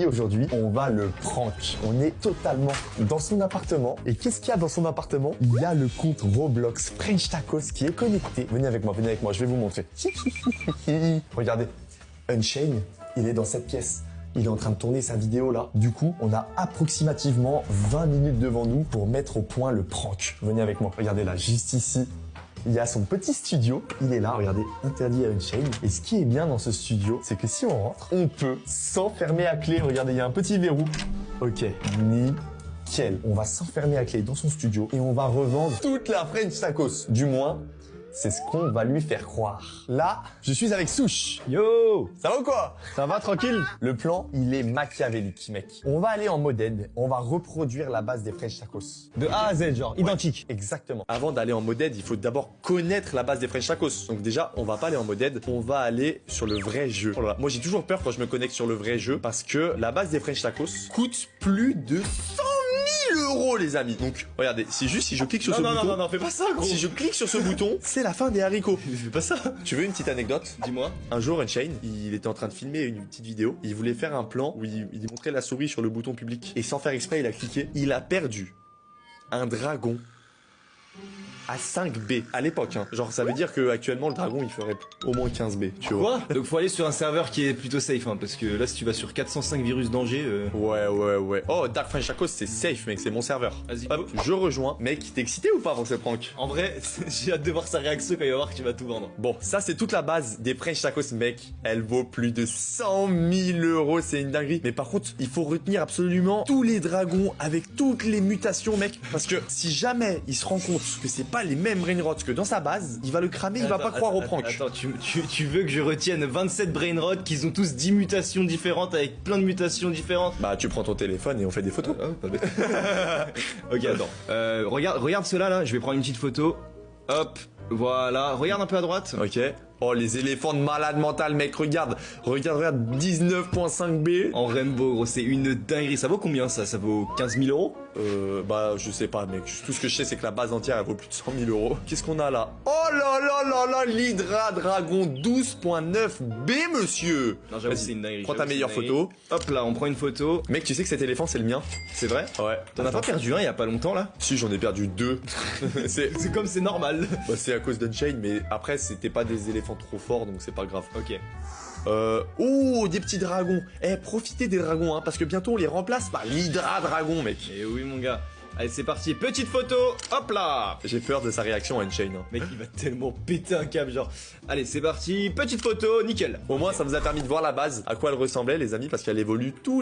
amis, aujourd'hui, on va le prank. On est totalement dans son appartement. Et qu'est-ce qu'il y a dans son appartement? Il y a le compte Roblox French Tacos qui est connecté. Venez avec moi, je vais vous montrer. Regardez, Unchained, il est dans cette pièce. Il est en train de tourner sa vidéo là. Du coup, on a approximativement 20 minutes devant nous pour mettre au point le prank. Venez avec moi. Regardez là, juste ici. Il y a son petit studio, il est là, regardez, interdit à Unchained. Et ce qui est bien dans ce studio, c'est que si on rentre, on peut s'enfermer à clé. Regardez, il y a un petit verrou. Ok, nickel. On va s'enfermer à clé dans son studio et on va revendre toute la French Tacos. Du moins, c'est ce qu'on va lui faire croire. Là, je suis avec Souche. Yo! Ça va ou quoi? Ça va tranquille? Le plan, il est machiavélique, mec. On va aller en modèle, on va reproduire la base des French Tacos. De A à Z, genre, identique. Exactement. Avant d'aller en modèle, il faut d'abord connaître la base des French Tacos. Donc déjà, on va pas aller en modèle, on va aller sur le vrai jeu. Voilà. Moi, j'ai toujours peur quand je me connecte sur le vrai jeu parce que la base des French Tacos coûte plus de 100 000 €, les amis. Donc, regardez, si je clique sur ce bouton. Non, fais pas ça, gros. Si je clique sur ce bouton, c'est la fin des haricots. Fais pas ça. Tu veux une petite anecdote? Dis-moi. Un jour, Unchained, il était en train de filmer une petite vidéo. Il voulait faire un plan où il montrait la souris sur le bouton public. Et sans faire exprès, il a cliqué. Il a perdu un dragon à 5 B à l'époque, hein. Genre ça veut dire que actuellement le dragon il ferait au moins 15 B, tu vois. Quoi? Donc faut aller sur un serveur qui est plutôt safe, hein, parce que là si tu vas sur 405 virus danger... Ouais. Oh, Dark French Tacos c'est safe mec, c'est mon serveur. Vas-y. Hop, je rejoins. Mec, t'es excité ou pas avant ce prank? En vrai, j'ai hâte de voir sa réaction quand il va voir que tu vas tout vendre. Bon, ça c'est toute la base des French Tacos, mec. Elle vaut plus de 100 000 €, c'est une dinguerie. Mais par contre, il faut retenir absolument tous les dragons avec toutes les mutations, mec. Parce que si jamais il se rend compte que c'est pas les mêmes brainrots que dans sa base, il va le cramer, il va pas croire au prank. Attends, tu veux que je retienne 27 brainrots qui ont tous 10 mutations différentes avec plein de mutations différentes? Bah tu prends ton téléphone et on fait des photos. Oh, pas bête. Ok, attends. Regarde cela là, je vais prendre une petite photo. Hop, voilà. Regarde un peu à droite. Ok. Oh, les éléphants de malade mental, mec, regarde, 19.5 B. En rainbow, gros, c'est une dinguerie. Ça vaut combien ça? Ça vaut 15 000 €? Bah, je sais pas, mec. Tout ce que je sais, c'est que la base entière, elle vaut plus de 100 000 €. Qu'est-ce qu'on a là? Oh là, l'Hydra Dragon 12.9 B, monsieur. Non, j'avoue, c'est une dinguerie. Prends ta meilleure photo. Hop là, on prend une photo. Mec, tu sais que cet éléphant, c'est le mien? C'est vrai? Ouais. T'en as pas perdu un il y a pas longtemps là? Si, j'en ai perdu 2. C'est comme c'est normal. Bah, c'est à cause d'Unchained, mais après, c'était pas des éléphants trop forts, donc c'est pas grave. Ok. Oh, des petits dragons. Eh, profitez des dragons, hein, parce que bientôt on les remplace par l'Hydra Dragon, mec. Et oui, mon gars. Allez, c'est parti. Petite photo. Hop là. J'ai peur de sa réaction à Unchained. Hein. Mec, il va tellement péter un câble, genre. Allez, c'est parti. Petite photo, nickel. Au moins, ça vous a permis de voir la base, à quoi elle ressemblait, les amis, parce qu'elle évolue tous les